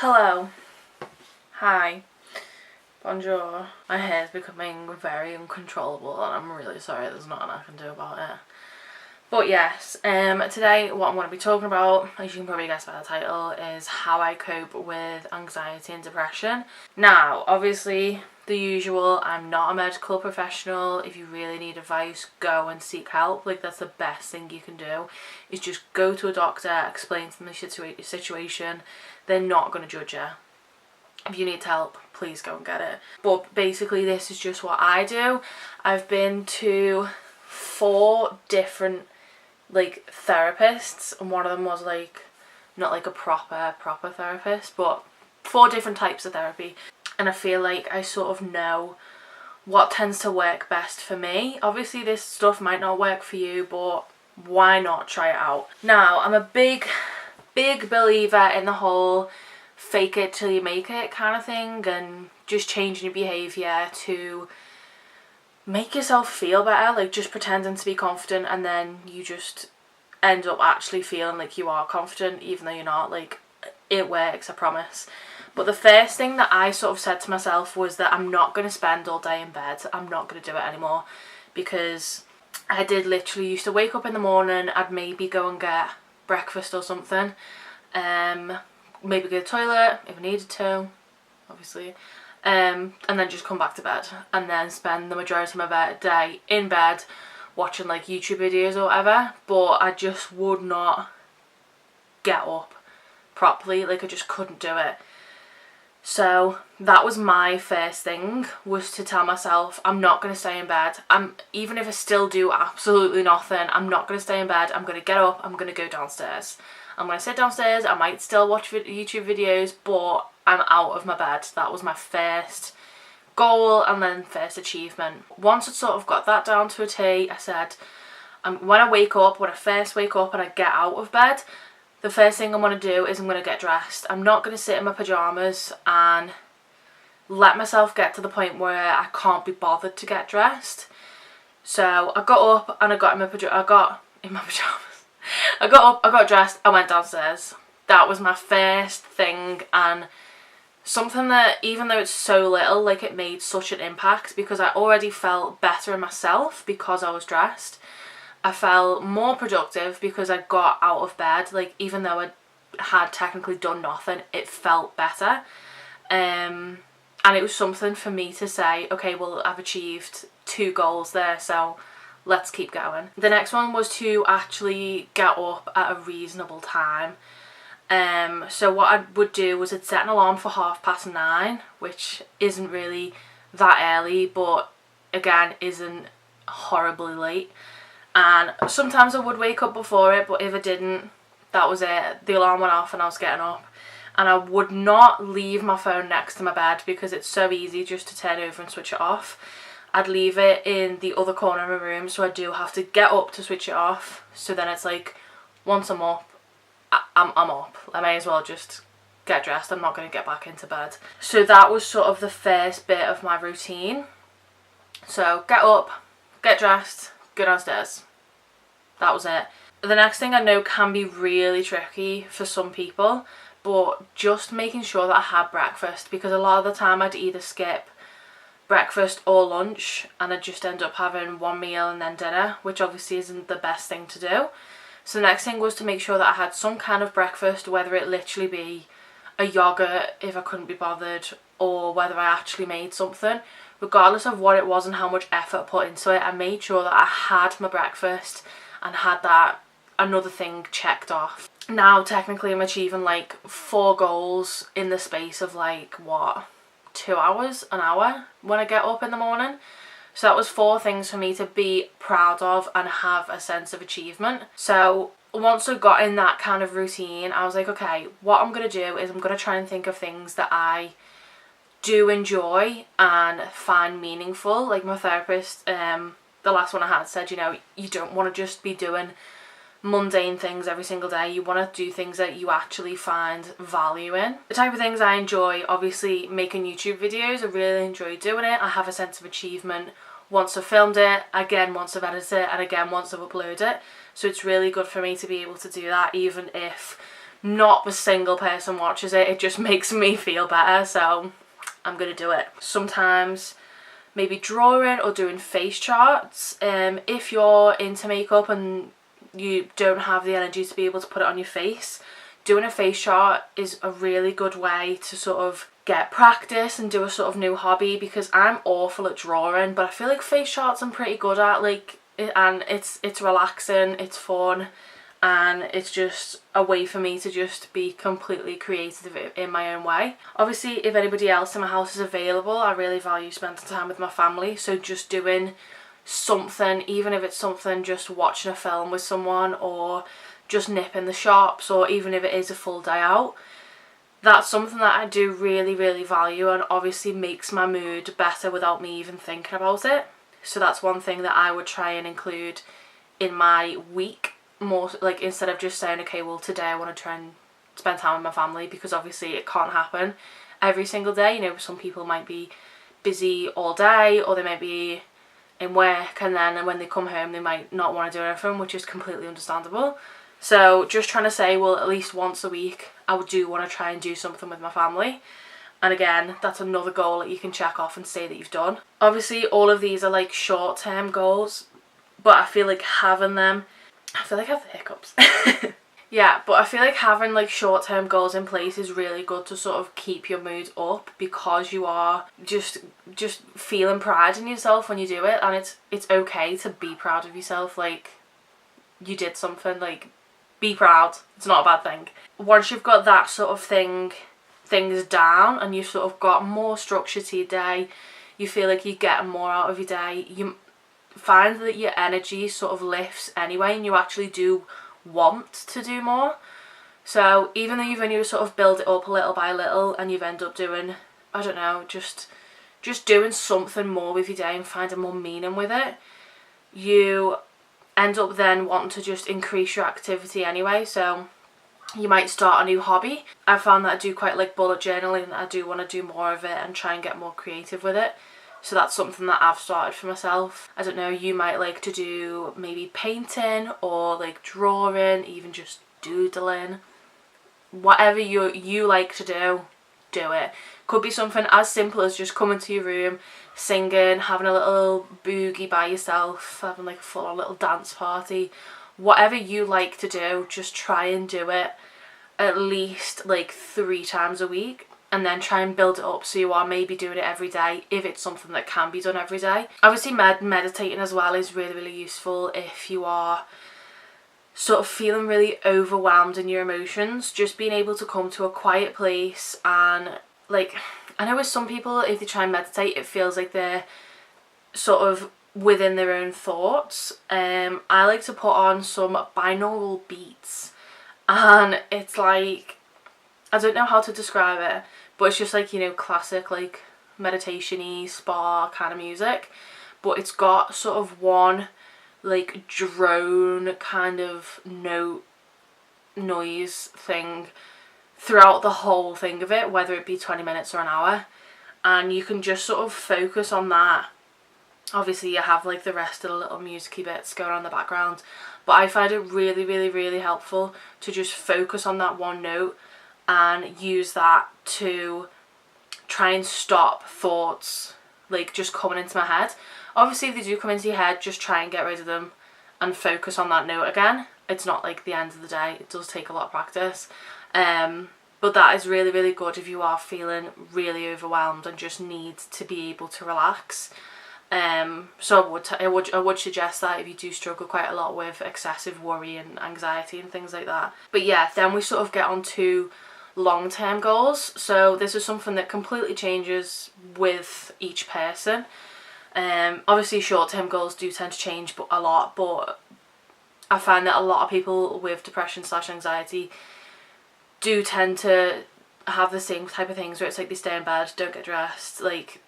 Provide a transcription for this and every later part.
Hello. Hi. Bonjour. My hair is becoming very uncontrollable and I'm really sorry there's nothing I can do about it. But yes, today what I'm going to be talking about, as you can probably guess by the title, is how I cope with anxiety and depression. Now, obviously, the usual, I'm not a medical professional. If you really need advice, go and seek help. Like, that's the best thing you can do, is just go to a doctor, explain to them the situation. They're not going to judge you. If you need help, please go and get it. But basically, this is just what I do. I've been to 4 different therapists, and one of them was not like a proper therapist, but 4 different types of therapy, and I feel like I sort of know what tends to work best for me. Obviously this stuff might not work for you, but why not try it out? Now, I'm a big believer in the whole fake it till you make it kind of thing, and just changing your behaviour to make yourself feel better, like just pretending to be confident, and then you just end up actually feeling like you are confident even though you're not. Like, it works, I promise. But the first thing that I sort of said to myself was that I'm not going to spend all day in bed. I'm not going to do it anymore, because I did literally used to wake up in the morning, I'd maybe go and get breakfast or something, maybe go to the toilet if I needed to, obviously, and then just come back to bed, and then spend the majority of my day in bed watching like YouTube videos or whatever. But I just would not get up properly, like I just couldn't do it. So that was my first thing, was to tell myself I'm not going to stay in bed. Even if I still do absolutely nothing, I'm not going to stay in bed. I'm going to get up, I'm going to go downstairs. I'm going to sit downstairs, I might still watch YouTube videos, but I'm out of my bed. That was my first goal and then first achievement. Once I'd sort of got that down to a T, I said, when I first wake up and I get out of bed, the first thing I'm going to do is I'm going to get dressed. I'm not going to sit in my pyjamas and let myself get to the point where I can't be bothered to get dressed. So I got up and I got in my pyjamas. I got up, I got dressed, I went downstairs. That was my first thing, and something that, even though it's so little, like, it made such an impact, because I already felt better in myself because I was dressed. I felt more productive because I got out of bed. Like, even though I had technically done nothing, it felt better. And it was something for me to say, okay, well, I've achieved 2 goals there, so let's keep going. The next one was to actually get up at a reasonable time. So what I would do was I'd set an alarm for 9:30, which isn't really that early, but again isn't horribly late. And sometimes I would wake up before it, but if I didn't, that was it. The alarm went off and I was getting up. And I would not leave my phone next to my bed, because it's so easy just to turn over and switch it off. I'd leave it in the other corner of my room, so I do have to get up to switch it off. So then it's like, once I'm up, I'm up. I may as well just get dressed. I'm not going to get back into bed. So that was sort of the first bit of my routine. So get up, get dressed, go downstairs. That was it. The next thing I know can be really tricky for some people, but just making sure that I had breakfast, because a lot of the time I'd either skip breakfast or lunch and I'd just end up having one meal and then dinner, which obviously isn't the best thing to do. So the next thing was to make sure that I had some kind of breakfast, whether it literally be a yogurt if I couldn't be bothered, or whether I actually made something. Regardless of what it was and how much effort I put into it, I made sure that I had my breakfast and had that another thing checked off. Now technically I'm achieving like 4 goals in the space of 2 hours, an hour when I get up in the morning. So that was 4 things for me to be proud of and have a sense of achievement. So once I got in that kind of routine, I was like, okay, what I'm going to do is I'm going to try and think of things that I do enjoy and find meaningful. Like my therapist, the last one I had, said, you don't want to just be doing mundane things every single day. You want to do things that you actually find value in. The type of things I enjoy, obviously making YouTube videos, I really enjoy doing it. I have a sense of achievement once I've filmed it, again once I've edited it, and again once I've uploaded it. So it's really good for me to be able to do that, even if not a single person watches it. It just makes me feel better, so I'm gonna do it. Sometimes maybe drawing or doing face charts. If you're into makeup and you don't have the energy to be able to put it on your face, doing a face chart is a really good way to sort of get practice and do a sort of new hobby, because I'm awful at drawing, but I feel like face charts I'm pretty good at, and it's relaxing, it's fun, and it's just a way for me to just be completely creative in my own way. Obviously, if anybody else in my house is available, I really value spending time with my family, so just doing something, even if it's something just watching a film with someone or just nipping the shops, or even if it is a full day out, that's something that I do really, really value, and obviously makes my mood better without me even thinking about it. So that's one thing that I would try and include in my week, more like, instead of just saying, okay, well today I want to try and spend time with my family, because obviously it can't happen every single day. You know, some people might be busy all day, or they might be in work, and then when they come home they might not want to do anything, which is completely understandable. So just trying to say, well, at least once a week I do want to try and do something with my family. And again, that's another goal that you can check off and say that you've done. Obviously all of these are like short-term goals, but I feel like having them, I feel like I have the hiccups. Yeah, but I feel like having like short-term goals in place is really good to sort of keep your mood up, because you are just feeling pride in yourself when you do it, and it's okay to be proud of yourself. Like, you did something, like, be proud. It's not a bad thing. Once you've got that sort of things down, and you've sort of got more structure to your day, you feel like you're getting more out of your day, you find that your energy sort of lifts anyway, and you actually do want to do more. So even though you've only sort of build it up little by little, and you've ended up doing, I don't know, just doing something more with your day and finding more meaning with it, you end up then wanting to just increase your activity anyway. So you might start a new hobby. I found that I do quite like bullet journaling, and I do want to do more of it and try and get more creative with it. So that's something that I've started for myself. I don't know, you might like to do maybe painting, or like drawing, even just doodling. Whatever you like to do it. Could be something as simple as just coming to your room, singing, having a little boogie by yourself, having like a full-on little dance party. Whatever you like to do, just try and do it at least like 3 times a week, and then try and build it up so you are maybe doing it every day, if it's something that can be done every day. Obviously meditating as well is really, really useful if you are sort of feeling really overwhelmed in your emotions. Just being able to come to a quiet place, and like, I know with some people, if they try and meditate, it feels like they're sort of within their own thoughts. I like to put on some binaural beats, and it's like, I don't know how to describe it, but it's just like, you know, classic like meditation-y spa kind of music, but it's got sort of one like drone kind of noise thing throughout the whole thing of it, whether it be 20 minutes or an hour, and you can just sort of focus on that. Obviously you have like the rest of the little musicy bits going on in the background, but I find it really, really, really helpful to just focus on that one note and use that to try and stop thoughts like just coming into my head. Obviously if they do come into your head, just try and get rid of them and focus on that note again. It's not like the end of the day, it does take a lot of practice, but that is really, really good if you are feeling really overwhelmed and just need to be able to relax. So I would suggest that if you do struggle quite a lot with excessive worry and anxiety and things like that. But yeah, then we sort of get on to long-term goals. So this is something that completely changes with each person. Obviously short-term goals do tend to change a lot, but I find that a lot of people with depression / anxiety do tend to have the same type of things, where it's like they stay in bed, don't get dressed, like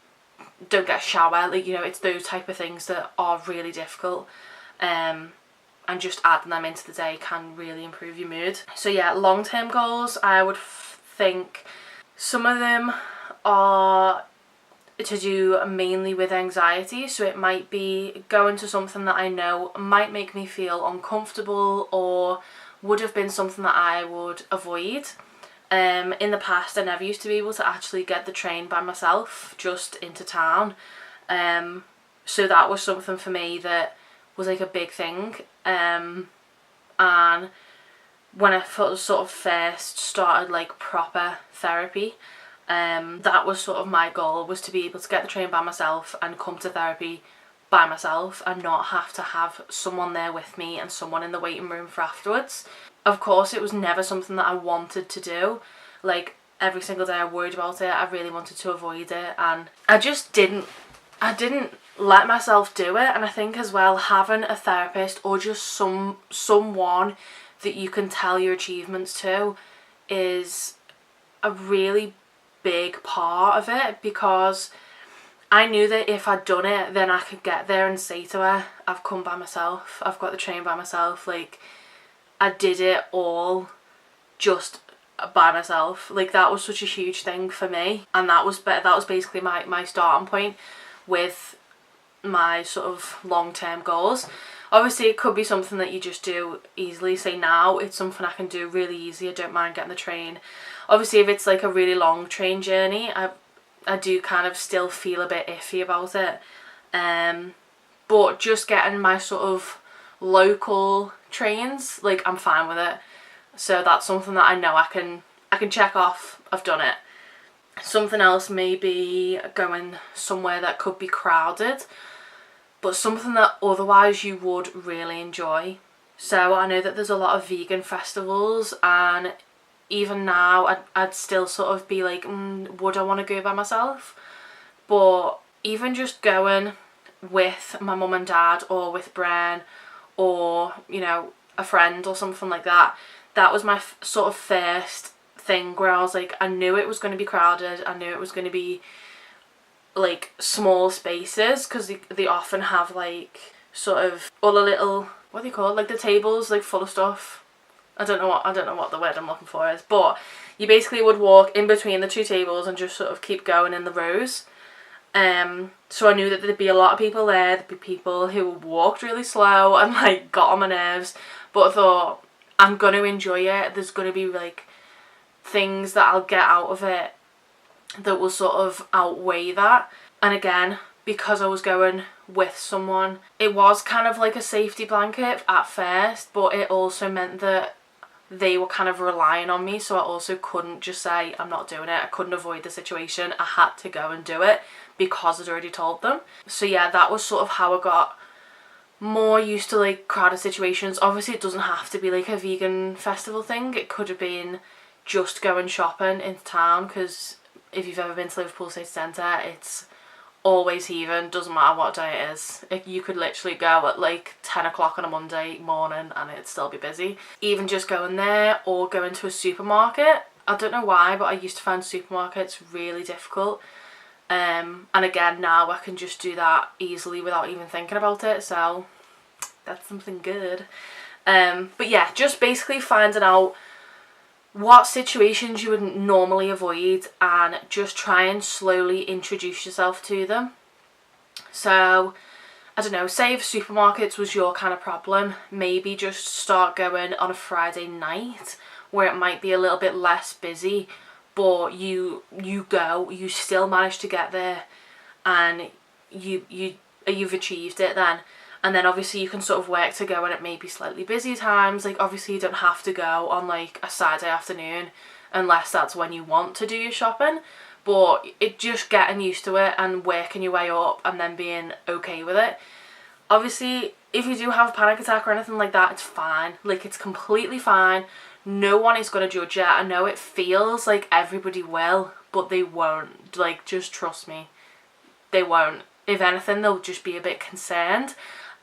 don't get a shower, like, you know, it's those type of things that are really difficult, and just adding them into the day can really improve your mood. So yeah, long-term goals, I would think some of them are to do mainly with anxiety, so it might be going to something that I know might make me feel uncomfortable or would have been something that I would avoid. In the past, I never used to be able to actually get the train by myself just into town. So that was something for me that was like a big thing. And when I sort of first started like proper therapy, that was sort of my goal, was to be able to get the train by myself and come to therapy by myself and not have to have someone there with me and someone in the waiting room for afterwards. Of course, it was never something that I wanted to do. Like, every single day I worried about it. I really wanted to avoid it, and I didn't let myself do it. And I think as well, having a therapist or just someone that you can tell your achievements to is a really big part of it, because I knew that if I'd done it, then I could get there and say to her, I've come by myself, I've got the train by myself, like, I did it all just by myself. Like, that was such a huge thing for me, and that was basically my starting point with my sort of long-term goals. Obviously, it could be something that you just do easily. Say now, it's something I can do really easy. I don't mind getting the train. Obviously, if it's like a really long train journey, I do kind of still feel a bit iffy about it. But just getting my sort of local trains, like, I'm fine with it. So that's something that I know I can check off. I've done it. Something else may be going somewhere that could be crowded, but something that otherwise you would really enjoy. So I know that there's a lot of vegan festivals, and even now I'd still sort of be like, would I want to go by myself? But even just going with my mum and dad, or with Bren, or, you know, a friend or something like that, that was my sort of first thing where I was like, I knew it was going to be crowded, I knew it was going to be like small spaces, because they often have like sort of all the little, what are they called, like the tables like full of stuff. I don't know what the word I'm looking for is, but you basically would walk in between the two tables and just sort of keep going in the rows. So I knew that there'd be a lot of people there. There'd be people who walked really slow and like got on my nerves, but I thought, I'm going to enjoy it. There's going to be like things that I'll get out of it that will sort of outweigh that. And again, because I was going with someone, it was kind of like a safety blanket at first, but it also meant that they were kind of relying on me, so I also couldn't just say I'm not doing it. I couldn't avoid the situation. I had to go and do it because I'd already told them. So yeah, that was sort of how I got more used to like crowded situations. Obviously, it doesn't have to be like a vegan festival thing. It could have been just going shopping in town, because if you've ever been to Liverpool City Centre, it's always heaving, doesn't matter what day it is. You could literally go at like 10 o'clock on a Monday morning and it'd still be busy. Even just going there, or going to a supermarket. I don't know why, but I used to find supermarkets really difficult. And again, now I can just do that easily without even thinking about it, so that's something good. But yeah, just basically finding out what situations you would normally avoid and just try and slowly introduce yourself to them. So, I don't know, say if supermarkets was your kind of problem, maybe just start going on a Friday night where it might be a little bit less busy, but you still manage to get there, and you've achieved it then. And then obviously you can sort of work to go in at maybe slightly busy times. Like, obviously you don't have to go on like a Saturday afternoon unless that's when you want to do your shopping. But it just getting used to it and working your way up and then being okay with it. Obviously, if you do have a panic attack or anything like that, it's fine. Like, it's completely fine. No one is going to judge you. I know it feels like everybody will, but they won't. Like, just trust me. They won't. If anything, they'll just be a bit concerned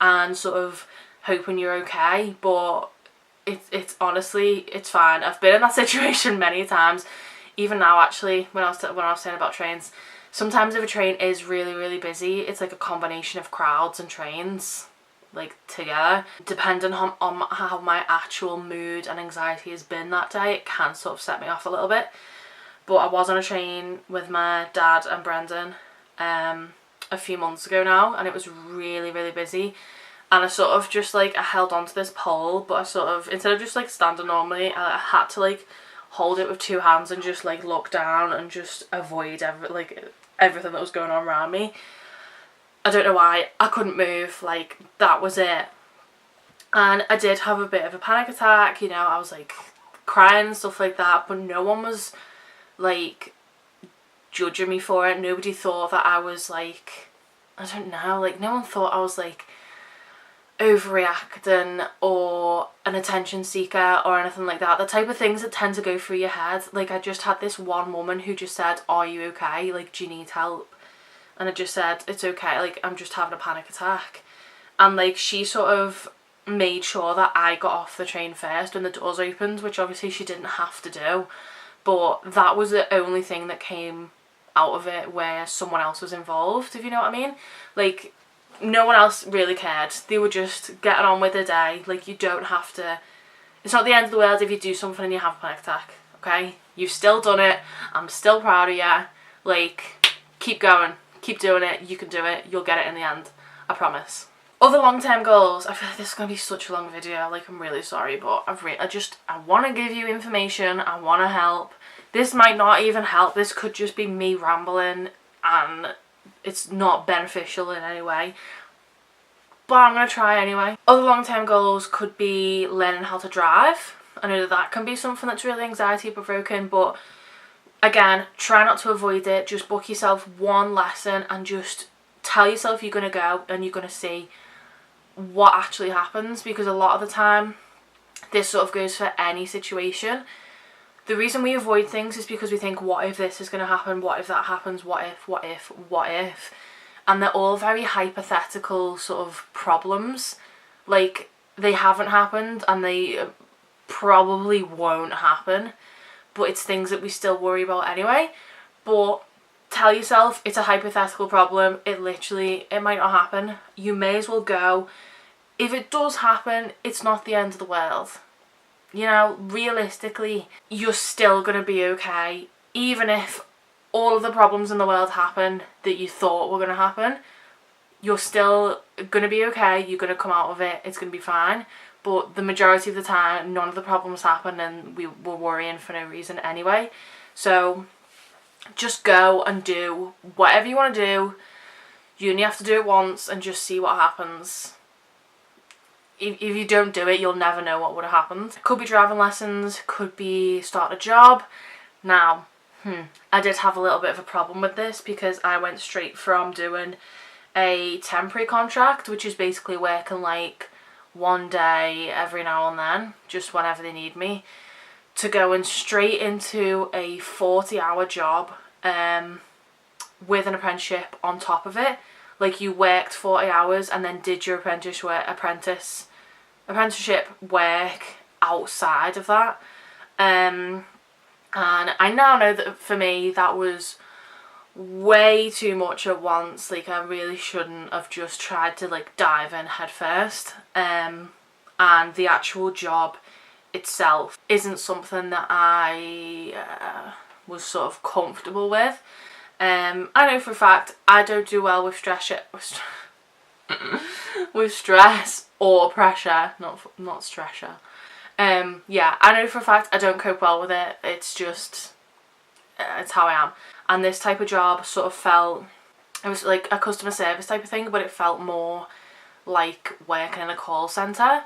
and sort of hoping you're okay, but it's honestly, it's fine. I've been in that situation many times. Even now, actually, when I was saying about trains, sometimes if a train is really, really busy, it's like a combination of crowds and trains, like, together. Depending on how my actual mood and anxiety has been that day, it can sort of set me off a little bit. But I was on a train with my dad and Brendan a few months ago now, and it was really, really busy, and I sort of just like, I held onto this pole, but I sort of, instead of just like standing normally, I had to like hold it with two hands and just like look down and just avoid everything that was going on around me. I don't know why, I couldn't move, like that was it. And I did have a bit of a panic attack, you know, I was like crying and stuff like that, but no one was like judging me for it. Nobody thought that I was like, I don't know, like no one thought I was like overreacting or an attention seeker or anything like that. The type of things that tend to go through your head. Like I just had this one woman who just said, are you okay? Like, do you need help? And I just said, it's okay, like I'm just having a panic attack. And like she sort of made sure that I got off the train first when the doors opened, which obviously she didn't have to do. But that was the only thing that came out of it where someone else was involved, if you know what I mean. Like no one else really cared. They were just getting on with their day. Like you don't have to, it's not the end of the world if you do something and you have a panic attack, okay? You've still done it. I'm still proud of you. Like, keep going. Keep doing it. You can do it. You'll get it in the end. I promise. Other long-term goals. I feel like this is going to be such a long video. Like, I'm really sorry, but I want to give you information. I want to help. This might not even help. This could just be me rambling and it's not beneficial in any way, but I'm going to try anyway. Other long-term goals could be learning how to drive. I know that can be something that's really anxiety provoking, but again, try not to avoid it. Just book yourself one lesson and just tell yourself you're going to go and you're going to see what actually happens, because a lot of the time this sort of goes for any situation. The reason we avoid things is because we think, what if this is going to happen? What if that happens? What if, what if, what if? And they're all very hypothetical sort of problems. Like, they haven't happened and they probably won't happen. But it's things that we still worry about anyway. But tell yourself it's a hypothetical problem. It might not happen. You may as well go. If it does happen, it's not the end of the world. You know, realistically, you're still going to be okay. Even if all of the problems in the world happen that you thought were going to happen, you're still going to be okay. You're going to come out of it. It's going to be fine. But the majority of the time, none of the problems happen and we were worrying for no reason anyway. So just go and do whatever you want to do. You only have to do it once and just see what happens. If you don't do it, you'll never know what would have happened. Could be driving lessons, could be start a job. Now, I did have a little bit of a problem with this because I went straight from doing a temporary contract, which is basically working like one day every now and then, just whenever they need me, to going straight into a 40-hour job with an apprenticeship on top of it. Like, you worked 40 hours and then did your apprenticeship work outside of that. And I now know that for me that was way too much at once. Like, I really shouldn't have just tried to like dive in head first. And the actual job itself isn't something that I was sort of comfortable with. I know for a fact I don't do well with stress with stress or pressure, not stressor. Yeah, I know for a fact I don't cope well with it. It's just, it's how I am. And this type of job sort of felt, it was like a customer service type of thing, but it felt more like working in a call centre,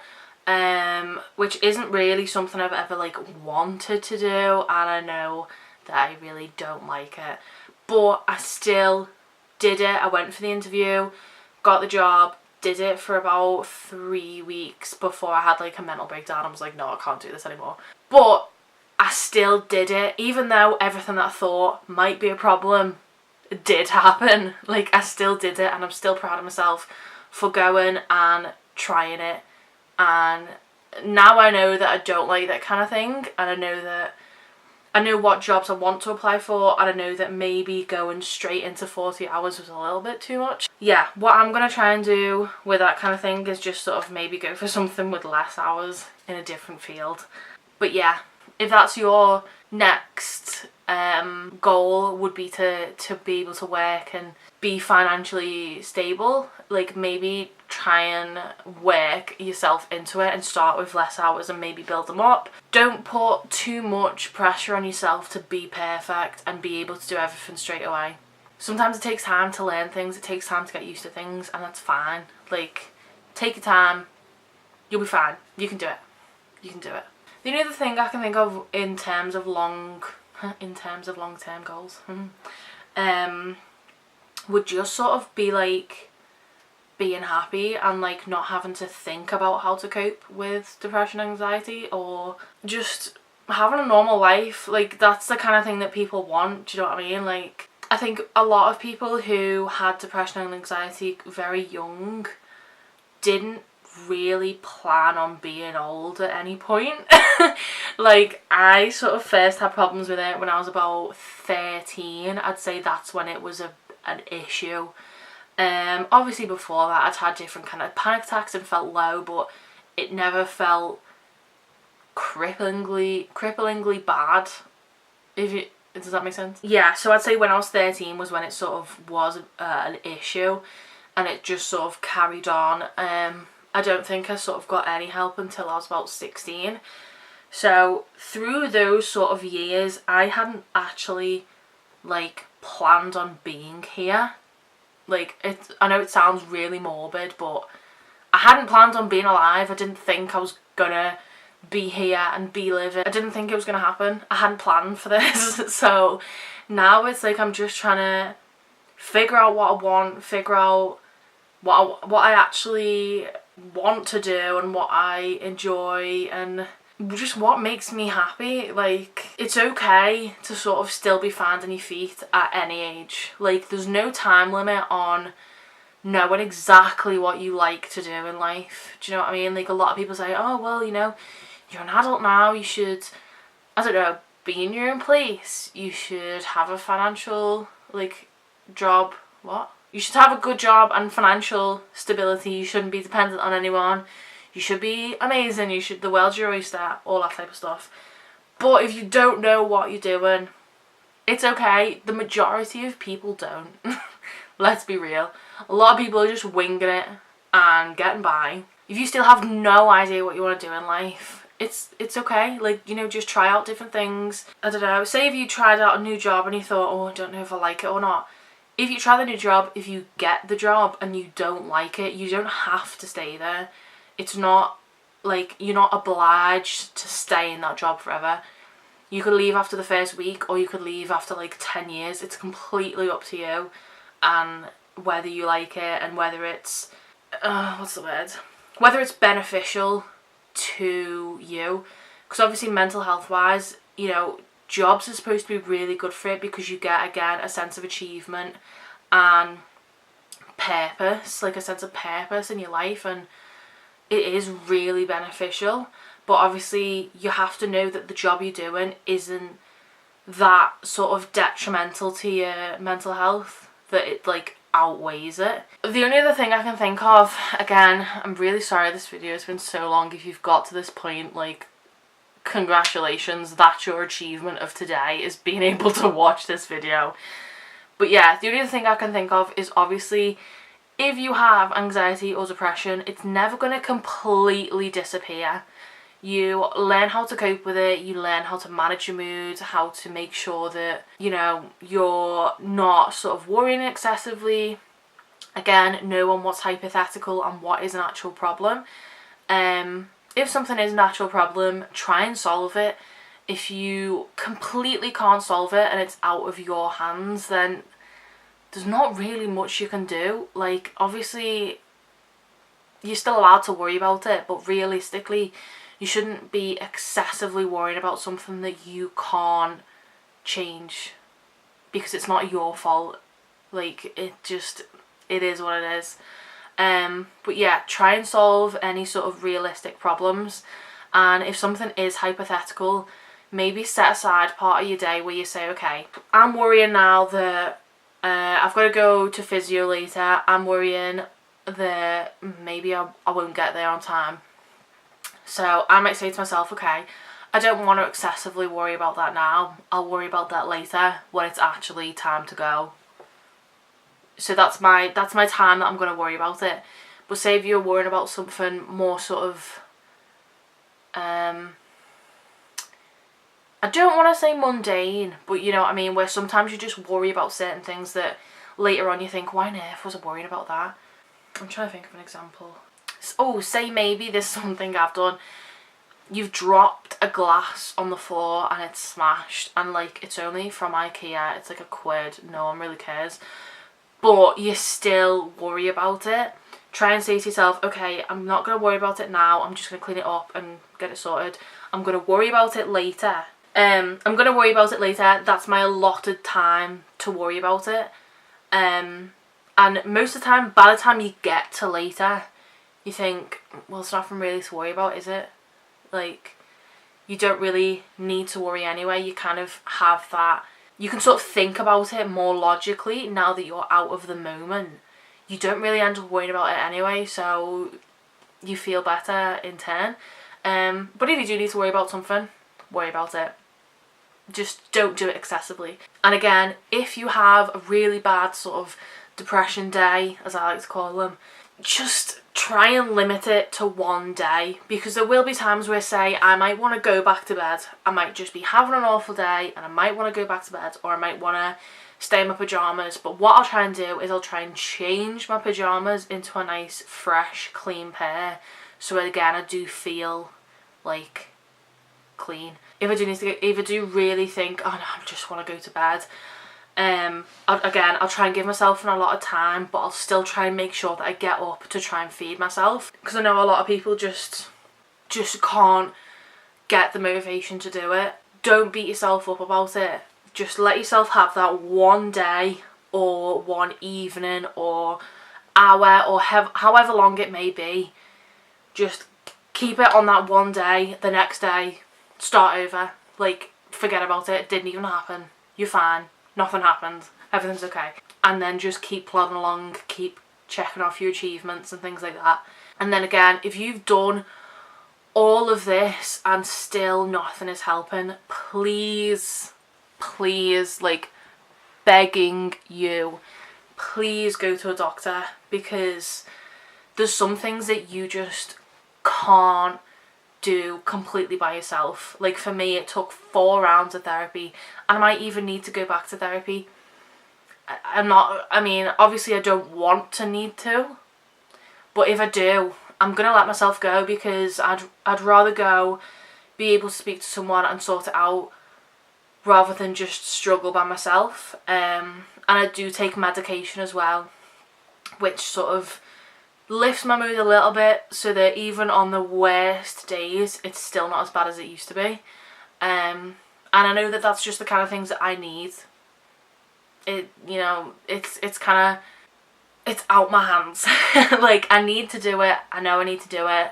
which isn't really something I've ever like wanted to do, and I know that I really don't like it. But I still did it. I went for the interview, got the job, did it for about 3 weeks before I had like a mental breakdown. I was like, no, I can't do this anymore. But I still did it, even though everything that I thought might be a problem did happen. Like, I still did it, and I'm still proud of myself for going and trying it. And now I know that I don't like that kind of thing, and I know what jobs I want to apply for, and I know that maybe going straight into 40 hours was a little bit too much. Yeah, what I'm going to try and do with that kind of thing is just sort of maybe go for something with less hours in a different field. But yeah, If that's your next goal, would be to be able to work and be financially stable, like maybe try and work yourself into it and start with less hours and maybe build them up. Don't put too much pressure on yourself to be perfect and be able to do everything straight away. Sometimes it takes time to learn things, it takes time to get used to things, and that's fine. Like, take your time, you'll be fine, you can do it. You can do it. The only other thing I can think of in terms of long-term goals, would just sort of be like being happy and like not having to think about how to cope with depression, anxiety, or just having a normal life. Like, that's the kind of thing that people want, do you know what I mean? Like, I think a lot of people who had depression and anxiety very young didn't really plan on being old at any point. Like, I sort of first had problems with it when I was about 13. I'd say that's when it was an issue. Obviously before that I'd had different kind of panic attacks and felt low, but it never felt cripplingly bad, does that make sense? Yeah, so I'd say when I was 13 was when it sort of was an issue, and it just sort of carried on. I don't think I sort of got any help until I was about 16. So through those sort of years, I hadn't actually like planned on being here. Like, I know it sounds really morbid, but I hadn't planned on being alive. I didn't think I was gonna be here and be living. I didn't think it was gonna happen. I hadn't planned for this. So now it's like I'm just trying to figure out what I want, figure out what I actually want to do and what I enjoy and just what makes me happy. Like, it's okay to sort of still be finding your feet at any age. Like, there's no time limit on knowing exactly what you like to do in life. Do you know what I mean? Like, a lot of people say, oh, well, you know, you're an adult now, you should, I don't know, be in your own place. You should have a financial, like, job. What? You should have a good job and financial stability. You shouldn't be dependent on anyone. You should be amazing. You should, the world's your oyster, all that type of stuff. But if you don't know what you're doing, it's okay. The majority of people don't. Let's be real. A lot of people are just winging it and getting by. If you still have no idea what you want to do in life, it's okay. Like, you know, just try out different things. I don't know, say if you tried out a new job and you thought, oh, I don't know if I like it or not. If you try the new job, if you get the job and you don't like it, you don't have to stay there. It's not like you're not obliged to stay in that job forever. You could leave after the first week, or you could leave after like 10 years. It's completely up to you and whether you like it and whether it's whether it's beneficial to you. Because obviously mental health wise, you know, jobs are supposed to be really good for it because you get, again, a sense of achievement and purpose, like a sense of purpose in your life, and it is really beneficial. But obviously you have to know that the job you're doing isn't that sort of detrimental to your mental health, that it like outweighs it. The only other thing I can think of, again, I'm really sorry this video has been so long. If you've got to this point, like, congratulations, that's your achievement of today, is being able to watch this video. But yeah, the only other thing I can think of is, obviously, if you have anxiety or depression, it's never going to completely disappear. You learn how to cope with it, you learn how to manage your mood, how to make sure that, you know, you're not sort of worrying excessively. Again, know on what's hypothetical and what is an actual problem. If something is an actual problem, try and solve it. If you completely can't solve it and it's out of your hands, then there's not really much you can do. Like, obviously, you're still allowed to worry about it, but realistically, you shouldn't be excessively worrying about something that you can't change, because it's not your fault. Like, it is what it is. But yeah, try and solve any sort of realistic problems, and if something is hypothetical, maybe set aside part of your day where you say, okay, I'm worrying now that I've got to go to physio later. I'm worrying that maybe I won't get there on time. So I might say to myself, okay, I don't want to excessively worry about that now. I'll worry about that later when it's actually time to go. So that's my time that I'm going to worry about it. But say if you're worrying about something more sort of, I don't want to say mundane, but you know what I mean, where sometimes you just worry about certain things that later on you think, why on earth was I worrying about that? I'm trying to think of an example. Oh, say maybe there's something I've done. You've dropped a glass on the floor and it's smashed, and like it's only from IKEA, it's like £1, no one really cares, but you still worry about it. Try and say to yourself, okay, I'm not going to worry about it now, I'm just going to clean it up and get it sorted. I'm going to worry about it later. That's my allotted time to worry about it. And most of the time, by the time you get to later, you think, well, it's nothing really to worry about, is it? Like, you don't really need to worry anyway. You kind of have that, you can sort of think about it more logically now that you're out of the moment. You don't really end up worrying about it anyway, so you feel better in turn. But if you do need to worry about something, worry about it. Just don't do it excessively. And again, if you have a really bad sort of depression day, as I like to call them, just try and limit it to one day, because there will be times where, say, I might want to go back to bed, I might just be having an awful day and I might want to go back to bed, or I might want to stay in my pyjamas. But what I'll try and do is I'll try and change my pyjamas into a nice fresh clean pair, so again I do feel like clean. If I do really think, oh no, I just want to go to bed, I'll try and give myself a lot of time, but I'll still try and make sure that I get up to try and feed myself, because I know a lot of people just can't get the motivation to do it. Don't beat yourself up about it. Just let yourself have that one day or one evening or hour or however long it may be. Just keep it on that one day. The next day, start over. Like, forget about it. It didn't even happen. You're fine. Nothing happened. Everything's okay. And then just keep plodding along. Keep checking off your achievements and things like that. And then again, if you've done all of this and still nothing is helping, please, like, begging you, please go to a doctor, because there's some things that you just can't do completely by yourself. Like for me, it took 4 rounds of therapy, and I might even need to go back to therapy. Obviously I don't want to need to, but if I do, I'm gonna let myself go, because I'd rather go, be able to speak to someone and sort it out, rather than just struggle by myself. And I do take medication as well, which sort of lifts my mood a little bit, so that even on the worst days, it's still not as bad as it used to be. And I know that that's just the kind of things that I need. It's kind of, it's out my hands. Like, I need to do it. I know I need to do it.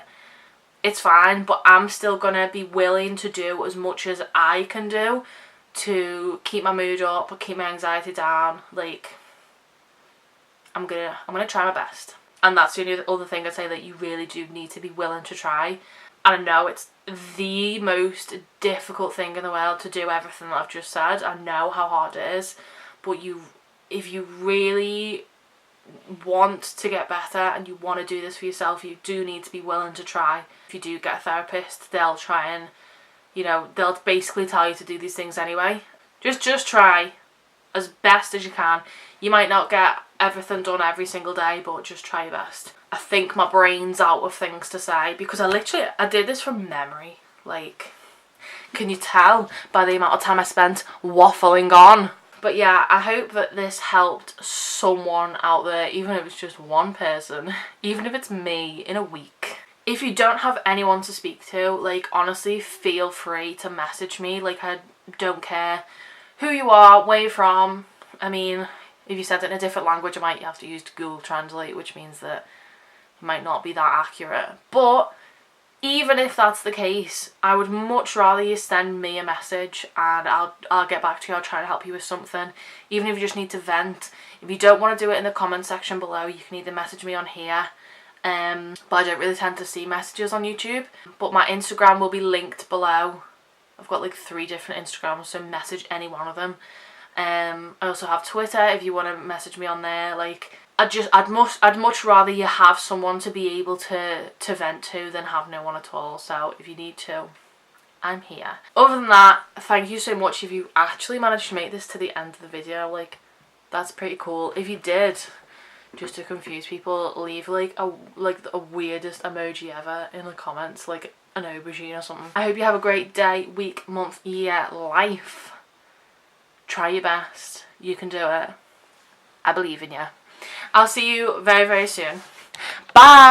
It's fine, but I'm still gonna be willing to do as much as I can do to keep my mood up, keep my anxiety down. Like, I'm gonna try my best. And that's the only other thing I'd say, that you really do need to be willing to try. And I know it's the most difficult thing in the world to do everything that I've just said. I know how hard it is, but if you really want to get better and you want to do this for yourself, you do need to be willing to try. If you do get a therapist, they'll try and, they'll basically tell you to do these things anyway. Just try as best as you can. You might not get everything done every single day, but just try your best. I think my brain's out of things to say, because I did this from memory. Like, can you tell by the amount of time I spent waffling on? But yeah, I hope that this helped someone out there, even if it's just one person, even if it's me in a week. If you don't have anyone to speak to, like, honestly, feel free to message me. Like, I don't care who you are, where you're from. I mean, if you said it in a different language, I might have to use Google Translate, which means that it might not be that accurate. But even if that's the case, I would much rather you send me a message and I'll get back to you. I'll try to help you with something. Even if you just need to vent. If you don't want to do it in the comment section below, you can either message me on here. But I don't really tend to see messages on YouTube. But my Instagram will be linked below. I've got like 3 different Instagrams, so message any one of them. I also have Twitter if you want to message me on there. Like, I'd much rather you have someone to be able to vent to than have no one at all. So if you need to, I'm here. Other than that, thank you so much if you actually managed to make this to the end of the video. Like, that's pretty cool. If you did, just to confuse people, leave like the weirdest emoji ever in the comments, like an aubergine or something. I hope you have a great day, week, month, year, life. Try your best. You can do it. I believe in you. I'll see you very, very soon. Bye!